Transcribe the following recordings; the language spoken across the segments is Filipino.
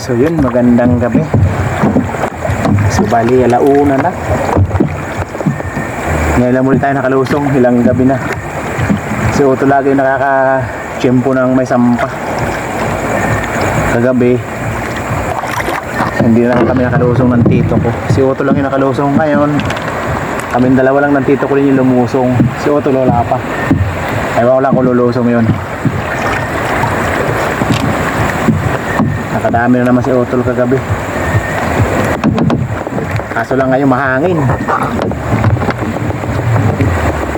So yun, magandang gabi. So bali, alauna na. Ngayon lang muli tayo nakalusong, ilang gabi na. Si Otto lagi nakaka-tiyempo ng may sampa. Kagabi, hindi na kami nakalusong ng tito ko. Si Otto lang yung nakalusong ngayon. Kaming dalawa lang ng tito ko rin yung lumusong. Si Otto wala pa. Ewan ko lang kung lulusong yun. Nakadami na naman si Otto kagabi. Kaso lang ngayon mahangin.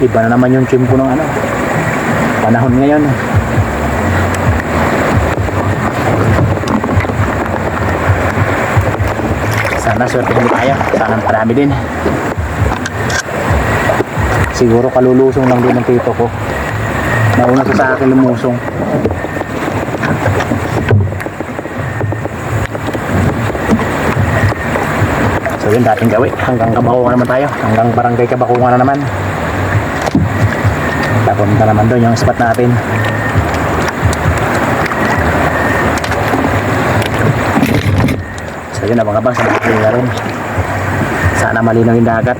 Iba na naman yung tiyempo ng panahon ngayon. Sana swerte hindi tayo. Sana marami din. Siguro kalulusong lang din ng tito ko. Nauna sa akin lumusong. So yun, dating gawin. Hanggang Kabakungan naman tayo. Hanggang Barangay Kabakungan na naman. Papunta naman doon yung spot natin. So yun, abang-abang sa mga na rin. Sana malinaw yung dagat.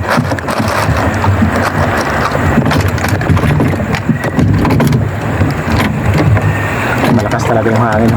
Malakas talaga yung hangin.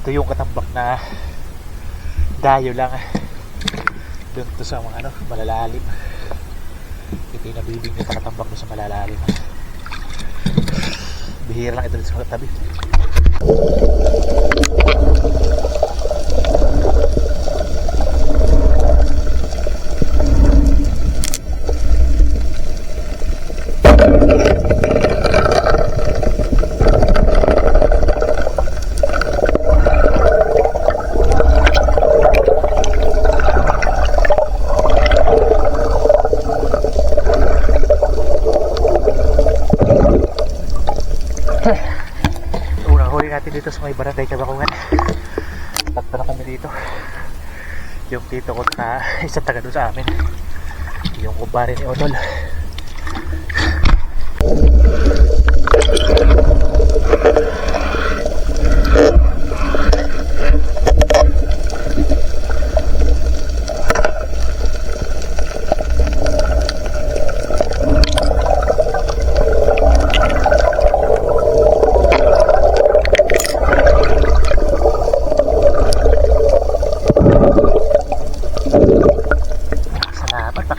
Ito yung katambak na dayo lang doon to sa mga malalalim. Ito yung nabibig na katambak doon sa malalalim. Bihira lang ito dito sa tabi. Dito sa may Barangay Kabakungan. Takto na kami dito. Yung tito ko na isang taga doon sa amin, yung kumpare ni Onol.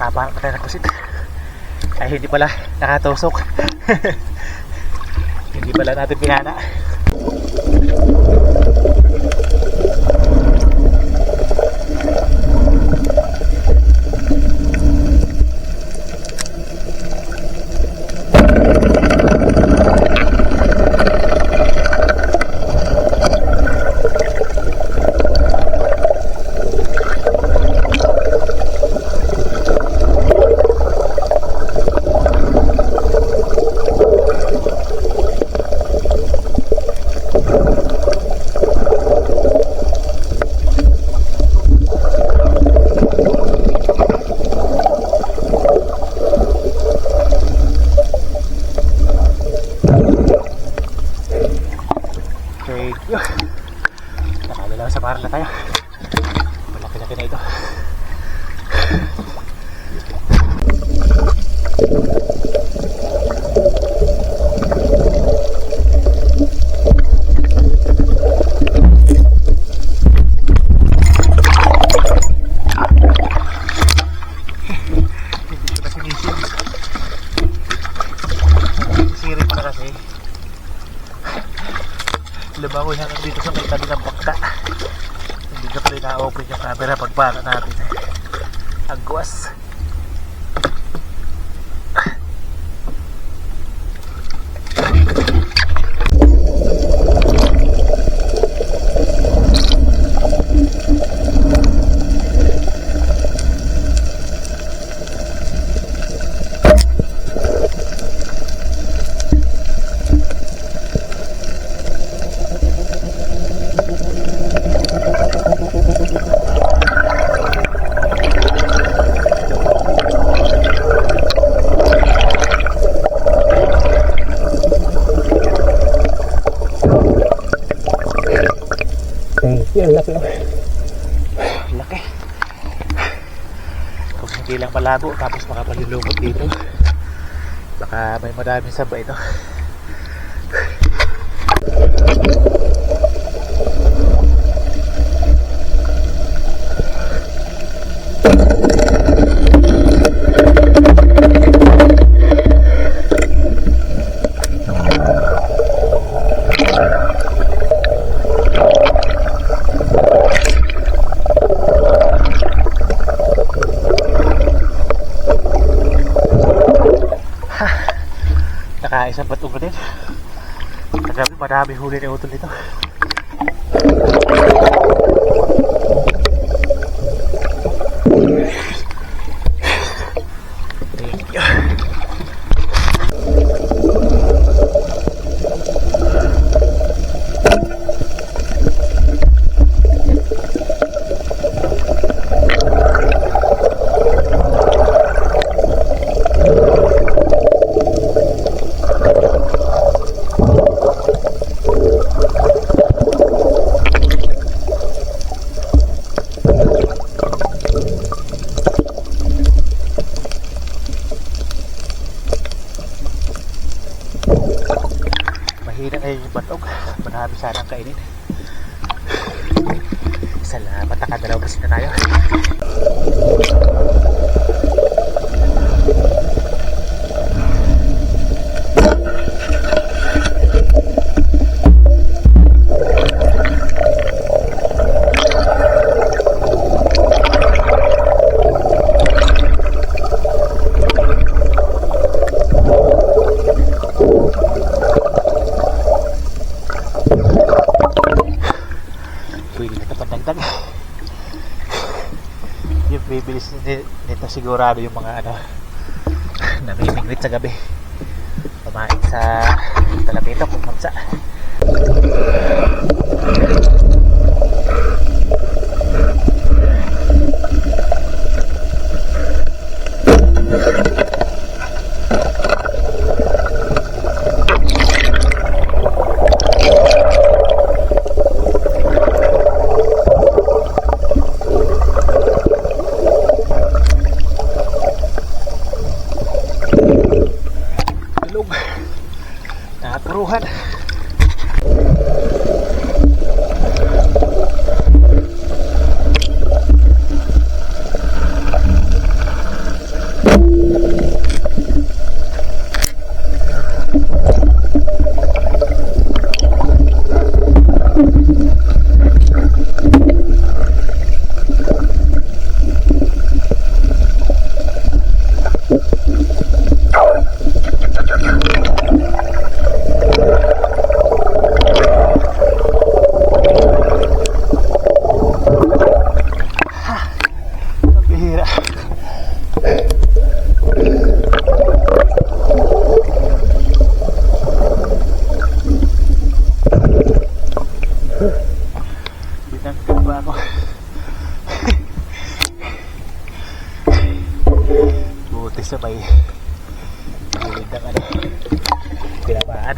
Parang patay na kusit. Ay hindi pala nakatusok. Hindi pala natin pinana. Nakala lang sa parang na tayo. Malaki-laki na ito. Hindi ko na sinisin. Sisirin pa kasi. Lumangoy hanggang dito sa may tabi ng bakta. Hindi ka pala na-open yung camera pagbaka natin. Agwas. Yan, laki oh. Laki. Kung hindi lang malabo tapos makapalulubot dito, baka may maraming sabay ito. Nakaisang batong ko din. Kagabi marami huli ni utol dito. Thank you. Mahina ngayon yung batog. Marami sanang kainin. Salamat, nakadalaw kasi na tayo. Pwede na kapandagdag. Yung bibilis nito sigurado yung mga ano namimingwit sa gabi, kumain sa talapito kung magsa. Nakapuruhan. Binanggan ba ako? Buti sa may gilid ng ano, pinabaan.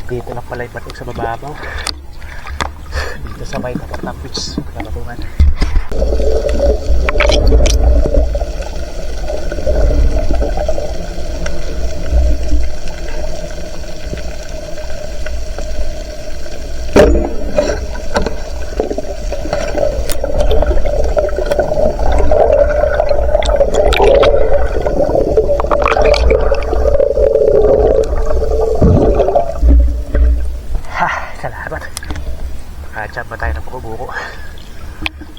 Dito lang pala yung batok sa bababaw. Dito sa may Kapatang Beach, Kapatungan. Salamat. Nakachamba tayo ng buko-buko.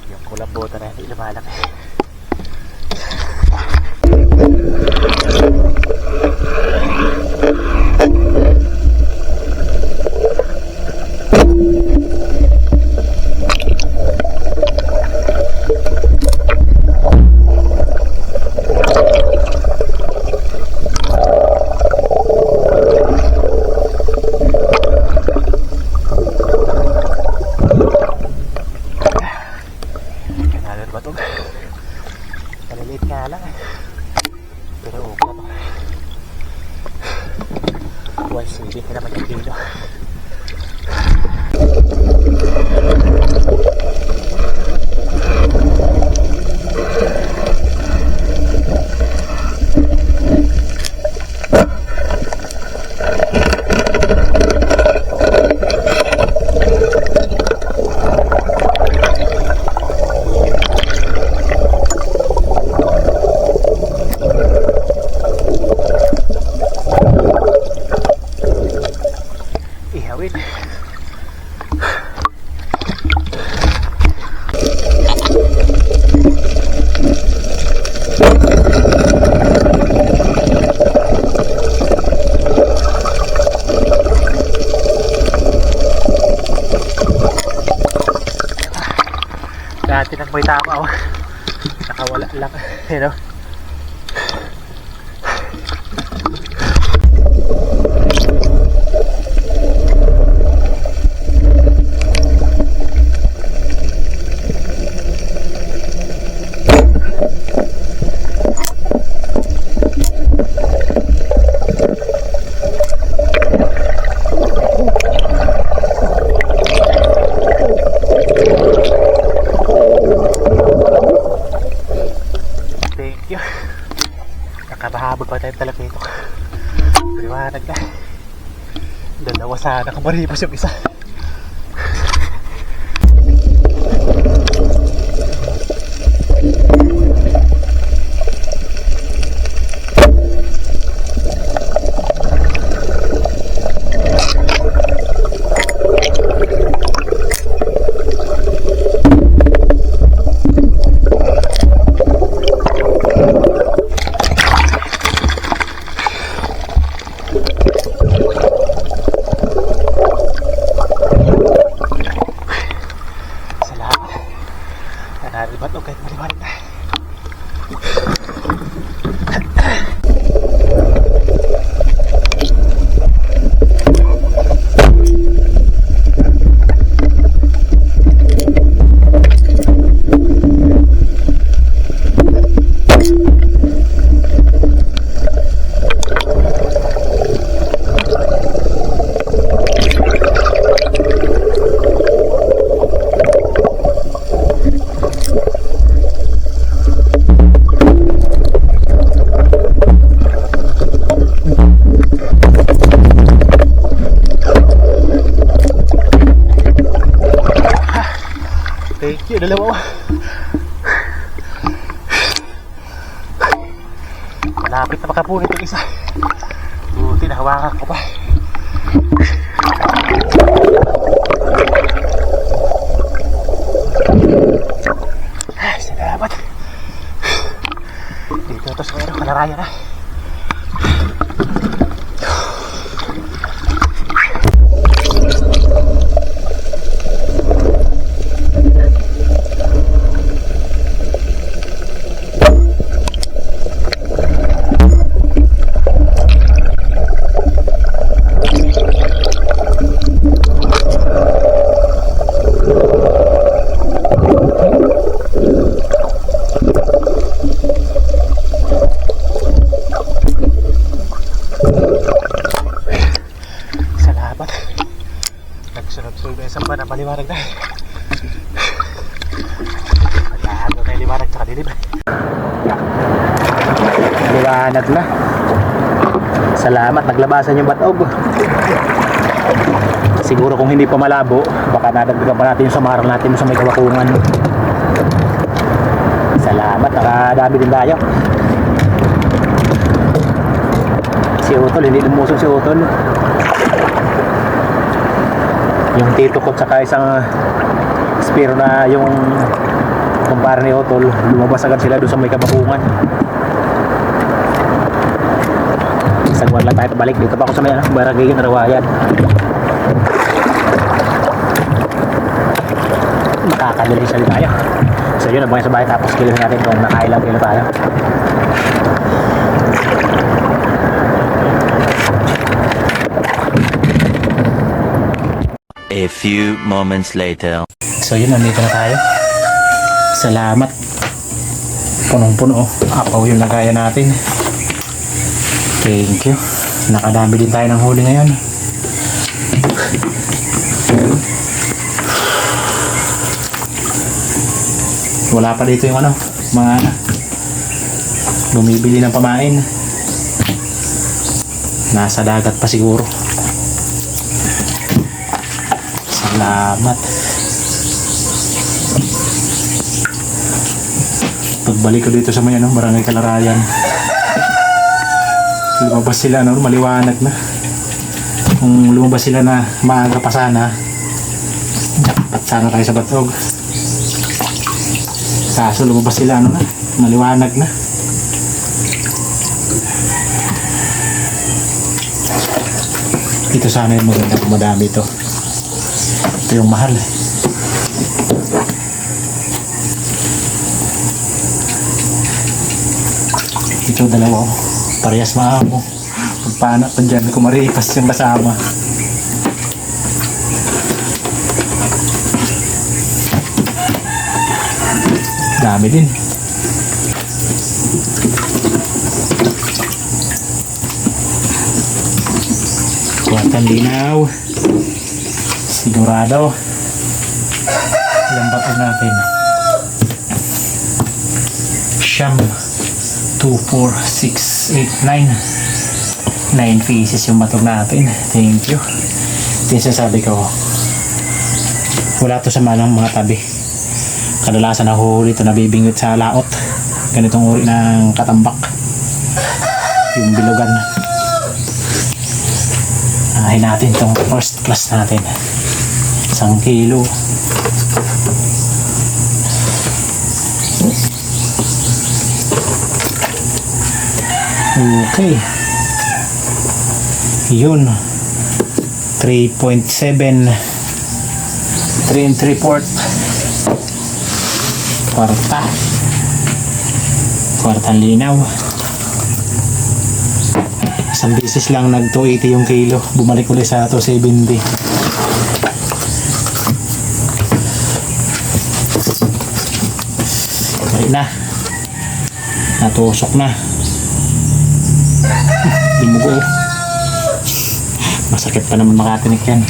Yung kulang bota na hindi lumalaki. 170 ka naman yung kilo. Ihawin. Dati nang may tama, nakawala lang. Pero nakabahabol pa tayo talaga ito. Liwanag na. Dalawa sana kamaribos yung isa. Naribat o kahit maliwanag na. Thank you, dalawa. Malapit na makapunit yung isa. Buti na hawakan ko pa. Salamat. Dito ito sa meron, kalarayan na. Nagsunod-sunod na isang ba na maliwanag na. Maglahat na tayo liwanag tsaka dilim. Liwanag na. Salamat, naglabasan yung batog. Siguro kung hindi pa malabo, baka nadagdagan pa natin yung samaran natin sa may kawakungan. Salamat, nakadami din tayo. Si Utol, hindi lumusong si Utol. Yung tito ko tsaka isang spiro na yung kumpara ni Utol, lumabas agad sila doon sa may kabakungan. Sagwan lang tayo balik dito pa ako sa may barangay ng Rawayan. Makakadalisal tayo. So yun, abangin sa bahay tapos kilos natin kung nakailang kilo tayo. A few moments later. So yun, nandito na tayo. Salamat. Punong-puno. Apaw yung lagayan natin. Thank you. Nakadami din tayo ng huli ngayon. Wala pa dito yung ano, mga bumibili ng pamain. Nasa dagat pa siguro. Salamat. Pagbalik ko dito sa may ano, Barangay Kalarayan, lumabas sila ano, maliwanag na. Kung lumabas sila na maaga pa sana, dapat sana tayo sa Batog. Kaso lumabas sila ano na, maliwanag na. Ito sana yung maganda kung madami ito. Ito yung mahal. Ito dalawa. Parehas maamo. Pagpana pa dyan, kumaripas yung kasama. Dami din. Kuwatan linaw. Sigurado. Ilang batog natin? Siyam. 2, 4, 6, 8, 9. 9 pieces yung batog natin. Thank you. Ito yung sasabi ko. Wala to sa malang mga tabi. Kadalasan nahuhuli ito, nabibingwit sa laot. Ganitong uri ng katambak. Yung bilugan. Ahin natin itong first class natin. 1 kilo. Okay. Yun. 3.7. 3 3/4. Kwartang linaw. Isang beses lang nag 280 yung kilo, bumalik ulit sa 270. Kaya na, natusok na. Dumugo. Masakit pa naman makatinik yan.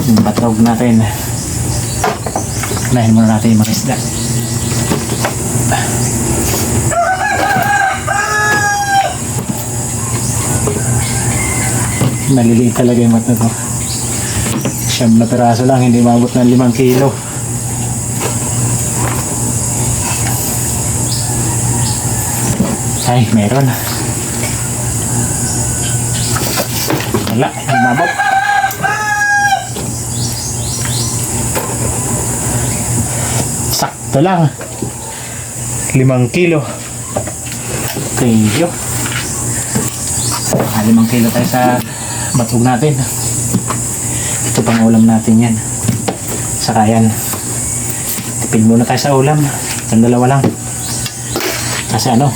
Yung batrog natin, unahin muna natin yung mga isda. Maliliit talaga yung mata to. 9 na piraso lang, hindi maabot ng 5 kilo. Ay, meron. Wala, hindi maabot. Sakto lang. 5 kilo. Thank you. 5 kilo tayo sa batog natin. Ito pang ulam natin yan. Saka yan, tipid muna tayo sa ulam. Itong dalawa lang. Kasi ano,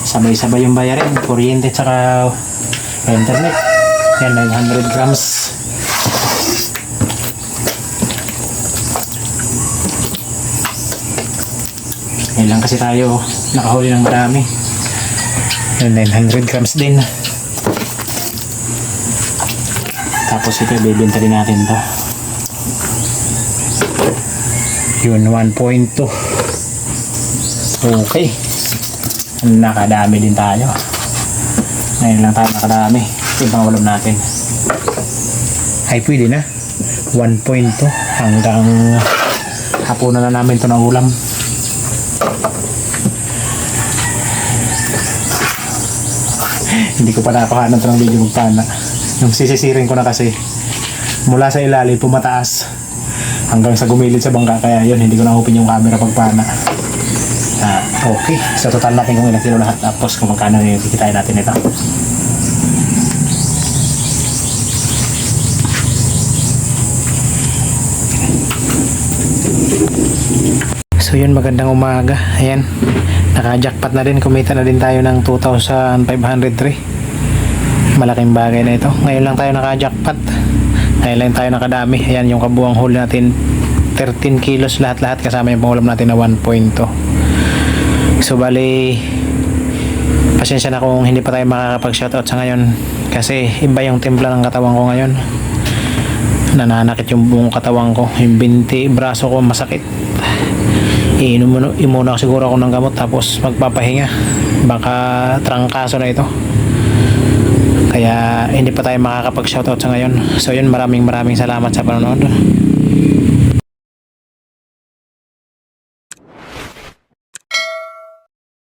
sabay-sabay yung bayarin. Kuryente tsaka internet. Yan, 900 grams. Ngayon lang kasi tayo nakahuli ng marami. Yan, 900 grams din. Tapos ito, bibenta din natin to. Yun, 1.2. Okay. Nakadami din tayo. Ngayon lang tayo nakadami. Ito yung pangulam natin. Ay, pwede na. 1.2 hanggang hapunan na namin ito ng ulam. Hindi ko pa napakanan ito ng video magpana. Yung sisisirin ko na kasi mula sa ilalim pumataas hanggang sa gumilid sa bangka, kaya yun hindi ko na-open yung camera pagpana. Okay, sa total natin kung ilang kilo lahat, tapos kung magkano yung kikitain natin ito. So yun, magandang umaga. Ayan, naka-jackpot na din, kumita na din tayo ng 2,503. Malaking bagay na ito. Ngayon lang tayo naka-jackpot. Ngayon lang tayo nakadami. Ayan yung kabuang huli natin, 13 kilos lahat-lahat kasama yung pangulam natin na 1.2. So bali, pasensya na kung hindi pa tayo makakapag-shoutout sa ngayon kasi iba yung timpla ng katawan ko ngayon. Nananakit yung buong katawan ko, yung binti, braso ko masakit. Imuna ko siguro ako ng gamot tapos magpapahinga, baka trangkaso na ito, kaya hindi pa tayo makakapag shoutout sa ngayon. So yun, maraming salamat sa panonood.